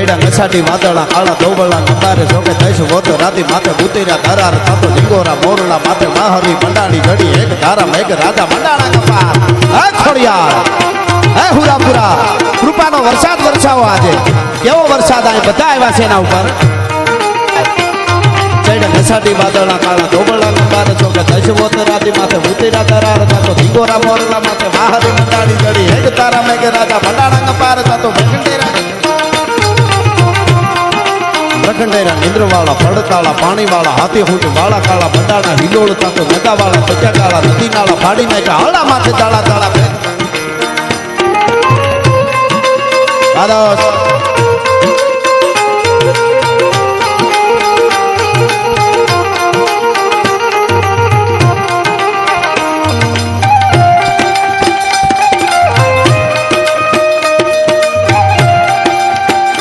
ચૈડા નસાટી વાદળા કાળા દોબળા કંદારે જોકે દઈશ વોતો રાતી માથે ઉતર્યા ધરાર થાતો ઝીંગોરા મોરલા માથે માહરી મંડાણી ઘડી એક ધારા મેઘ રાજા મંડાણા કપાર હે ખોડિયાર હે હુરાપુરા કૃપાનો વરસાદ વરસાવો આજે કેવો વરસાદ આ બધા આવ્યા છે એના ઉપર ચૈડા નસાટી વાદળા કાળા દોબળા કંદારે જોકે દઈશ વોતો રાતી માથે ઉતર્યા ધરાર થાતો ઝીંગોરા મોરલા માથે માહરી મંડાણી ઘડી એક ધારા મેઘ રાજા મંડાણા કપાર થાતો પ્રખંડેરા નિંદ્રવાળા પડતાળા પાણીવાળા હાથી હુંટ વાળા કાળા બંડાણા હિલોળ તાતો નગાવાળા પચાકાળા નદી નાળા ફાડી નાખ્યા હળા માથે તાળા તાળા